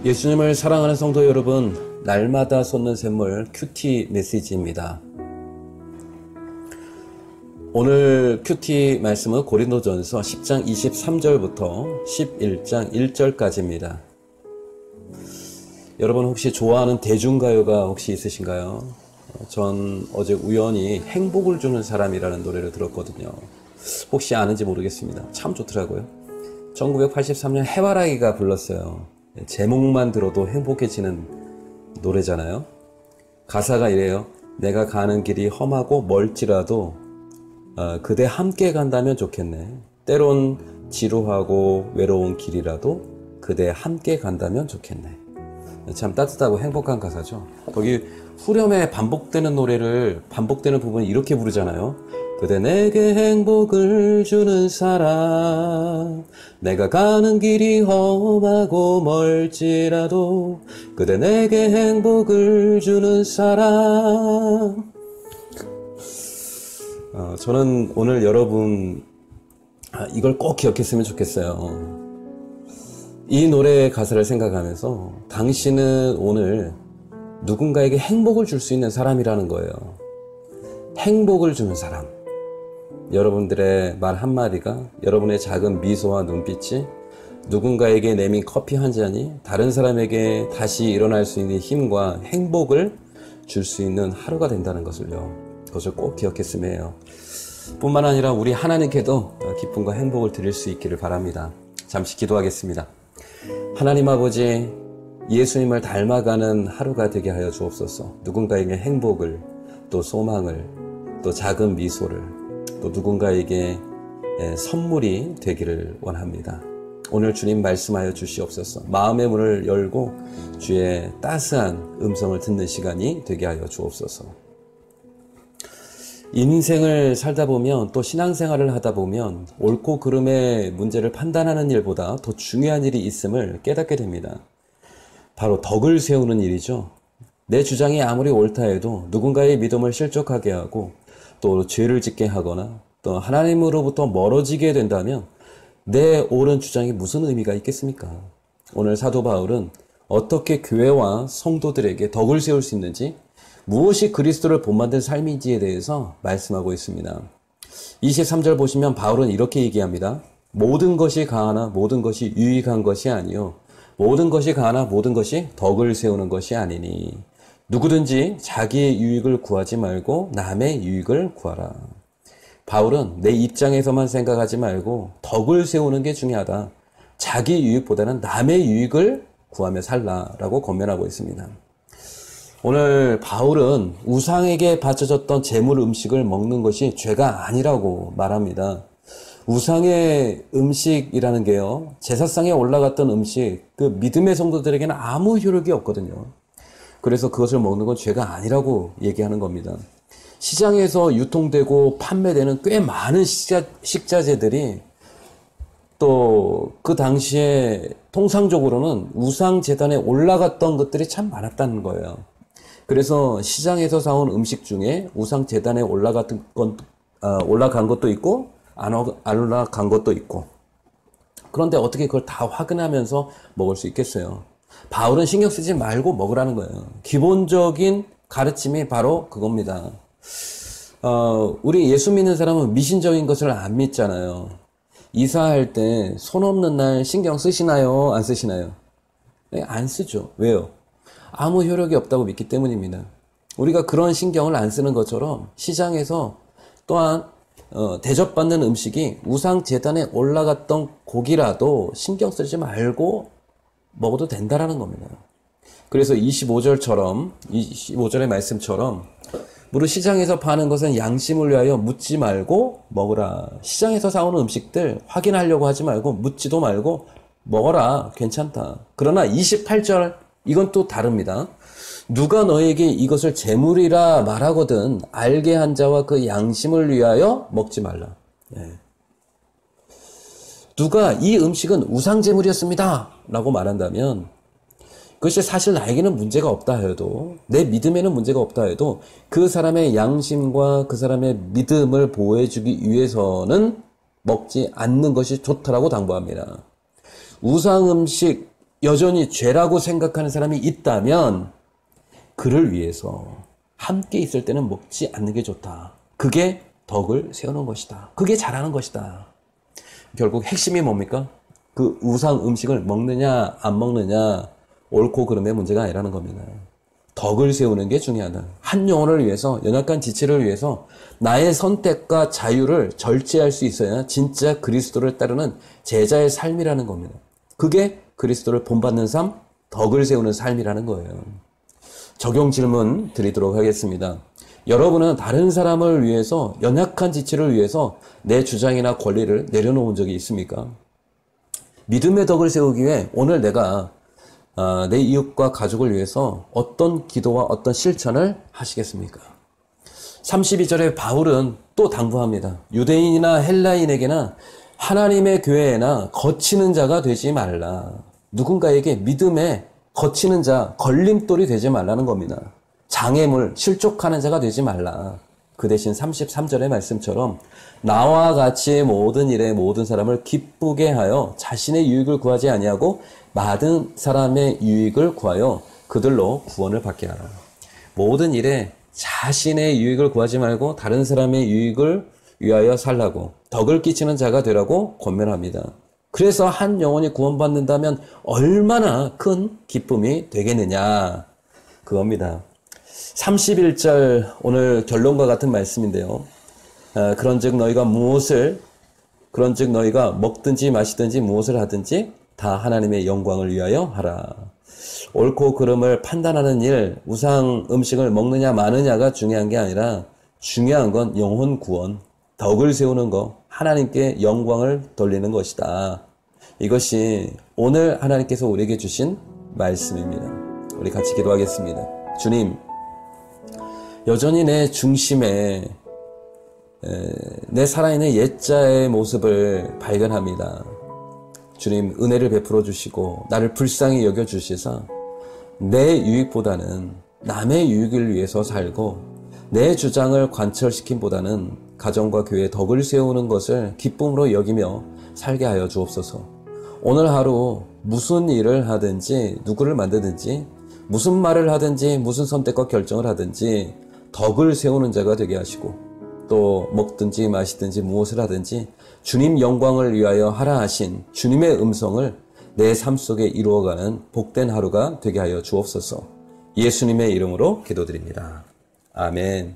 예수님을 사랑하는 성도 여러분, 날마다 솟는 샘물 큐티 메시지입니다. 오늘 큐티 말씀은 고린도전서 10장 23절부터 11장 1절까지입니다. 여러분 혹시 좋아하는 대중가요가 혹시 있으신가요? 전 어제 우연히 행복을 주는 사람이라는 노래를 들었거든요. 혹시 아는지 모르겠습니다. 참 좋더라고요. 1983년 해바라기가 불렀어요. 제목만 들어도 행복해지는 노래잖아요. 가사가 이래요. 내가 가는 길이 험하고 멀지라도 그대 함께 간다면 좋겠네. 때론 지루하고 외로운 길이라도 그대 함께 간다면 좋겠네. 참 따뜻하고 행복한 가사죠. 거기 후렴에 반복되는 노래를 반복되는 부분을 이렇게 부르잖아요. 그대 내게 행복을 주는 사람, 내가 가는 길이 험하고 멀지라도 그대 내게 행복을 주는 사람. 저는 오늘 여러분 이걸 꼭 기억했으면 좋겠어요. 이 노래의 가사를 생각하면서 당신은 오늘 누군가에게 행복을 줄 수 있는 사람이라는 거예요. 행복을 주는 사람. 여러분들의 말 한마디가, 여러분의 작은 미소와 눈빛이 누군가에게 내민 커피 한 잔이 다른 사람에게 다시 일어날 수 있는 힘과 행복을 줄 수 있는 하루가 된다는 것을요. 그것을 꼭 기억했으면 해요. 뿐만 아니라 우리 하나님께도 기쁨과 행복을 드릴 수 있기를 바랍니다. 잠시 기도하겠습니다. 하나님 아버지, 예수님을 닮아가는 하루가 되게 하여 주옵소서. 누군가에게 행복을, 또 소망을, 또 작은 미소를, 또 누군가에게 선물이 되기를 원합니다. 오늘 주님 말씀하여 주시옵소서. 마음의 문을 열고 주의 따스한 음성을 듣는 시간이 되게 하여 주옵소서. 인생을 살다 보면, 또 신앙생활을 하다 보면 옳고 그름의 문제를 판단하는 일보다 더 중요한 일이 있음을 깨닫게 됩니다. 바로 덕을 세우는 일이죠. 내 주장이 아무리 옳다 해도 누군가의 믿음을 실족하게 하고 또 죄를 짓게 하거나 또 하나님으로부터 멀어지게 된다면 내 옳은 주장이 무슨 의미가 있겠습니까? 오늘 사도 바울은 어떻게 교회와 성도들에게 덕을 세울 수 있는지, 무엇이 그리스도를 본받는 삶인지에 대해서 말씀하고 있습니다. 23절 보시면 바울은 이렇게 얘기합니다. 모든 것이 가하나 모든 것이 유익한 것이 아니요 모든 것이 가하나 모든 것이 덕을 세우는 것이 아니니 누구든지 자기의 유익을 구하지 말고 남의 유익을 구하라. 바울은 내 입장에서만 생각하지 말고 덕을 세우는 게 중요하다. 자기 유익보다는 남의 유익을 구하며 살라라고 권면하고 있습니다. 오늘 바울은 우상에게 바쳐졌던 제물 음식을 먹는 것이 죄가 아니라고 말합니다. 우상의 음식이라는 게요, 제사상에 올라갔던 음식, 그 믿음의 성도들에게는 아무 효력이 없거든요. 그래서 그것을 먹는 건 죄가 아니라고 얘기하는 겁니다. 시장에서 유통되고 판매되는 꽤 많은 식자재들이 또 그 당시에 통상적으로는 우상 재단에 올라갔던 것들이 참 많았다는 거예요. 그래서 시장에서 사온 음식 중에 우상 재단에 올라간 것도 있고 안 올라간 것도 있고, 그런데 어떻게 그걸 다 확인하면서 먹을 수 있겠어요? 바울은 신경 쓰지 말고 먹으라는 거예요. 기본적인 가르침이 바로 그겁니다. 우리 예수 믿는 사람은 미신적인 것을 안 믿잖아요. 이사할 때 손 없는 날 신경 쓰시나요? 안 쓰시나요? 네, 안 쓰죠. 왜요? 아무 효력이 없다고 믿기 때문입니다. 우리가 그런 신경을 안 쓰는 것처럼 시장에서 또한 대접받는 음식이 우상 제단에 올라갔던 고기라도 신경 쓰지 말고 먹어도 된다라는 겁니다. 그래서 25절의 말씀처럼 무릇 시장에서 파는 것은 양심을 위하여 묻지 말고 먹으라. 시장에서 사오는 음식들 확인하려고 하지 말고 묻지도 말고 먹어라. 괜찮다. 그러나 28절, 이건 또 다릅니다. 누가 너에게 이것을 재물이라 말하거든 알게 한 자와 그 양심을 위하여 먹지 말라. 예. 누가 이 음식은 우상제물이었습니다 라고 말한다면 그것이 사실 나에게는 문제가 없다 해도, 내 믿음에는 문제가 없다 해도 그 사람의 양심과 그 사람의 믿음을 보호해주기 위해서는 먹지 않는 것이 좋다라고 당부합니다. 우상 음식, 여전히 죄라고 생각하는 사람이 있다면 그를 위해서 함께 있을 때는 먹지 않는 게 좋다. 그게 덕을 세우는 것이다. 그게 잘하는 것이다. 결국 핵심이 뭡니까? 그 우상 음식을 먹느냐 안 먹느냐 옳고 그름의 문제가 아니라는 겁니다. 덕을 세우는 게 중요하다. 한 영혼을 위해서, 연약한 지체를 위해서 나의 선택과 자유를 절제할 수 있어야 진짜 그리스도를 따르는 제자의 삶이라는 겁니다. 그게 그리스도를 본받는 삶, 덕을 세우는 삶이라는 거예요. 적용 질문 드리도록 하겠습니다. 여러분은 다른 사람을 위해서, 연약한 지체를 위해서 내 주장이나 권리를 내려놓은 적이 있습니까? 믿음의 덕을 세우기 위해 오늘 내가 내 이웃과 가족을 위해서 어떤 기도와 어떤 실천을 하시겠습니까? 32절에 바울은 또 당부합니다. 유대인이나 헬라인에게나 하나님의 교회에나 거치는 자가 되지 말라. 누군가에게 믿음에 거치는 자, 걸림돌이 되지 말라는 겁니다. 장애물, 실족하는 자가 되지 말라. 그 대신 33절의 말씀처럼 나와 같이 모든 일에 모든 사람을 기쁘게 하여 자신의 유익을 구하지 아니하고 받은 사람의 유익을 구하여 그들로 구원을 받게 하라. 모든 일에 자신의 유익을 구하지 말고 다른 사람의 유익을 위하여 살라고, 덕을 끼치는 자가 되라고 권면합니다. 그래서 한 영혼이 구원받는다면 얼마나 큰 기쁨이 되겠느냐, 그겁니다. 31절 오늘 결론과 같은 말씀인데요. 그런즉 너희가 먹든지 마시든지 무엇을 하든지 다 하나님의 영광을 위하여 하라. 옳고 그름을 판단하는 일, 우상 음식을 먹느냐 마느냐가 중요한 게 아니라 중요한 건 영혼 구원, 덕을 세우는 것, 하나님께 영광을 돌리는 것이다. 이것이 오늘 하나님께서 우리에게 주신 말씀입니다. 우리 같이 기도하겠습니다. 주님, 여전히 내 중심에 내 살아있는 옛자의 모습을 발견합니다. 주님, 은혜를 베풀어 주시고 나를 불쌍히 여겨 주시사 내 유익보다는 남의 유익을 위해서 살고 내 주장을 관철시킴보다는 가정과 교회의 덕을 세우는 것을 기쁨으로 여기며 살게 하여 주옵소서. 오늘 하루 무슨 일을 하든지 누구를 만드든지 무슨 말을 하든지 무슨 선택과 결정을 하든지 덕을 세우는 자가 되게 하시고 또 먹든지 마시든지 무엇을 하든지 주님 영광을 위하여 하라 하신 주님의 음성을 내 삶 속에 이루어가는 복된 하루가 되게 하여 주옵소서. 예수님의 이름으로 기도드립니다. 아멘.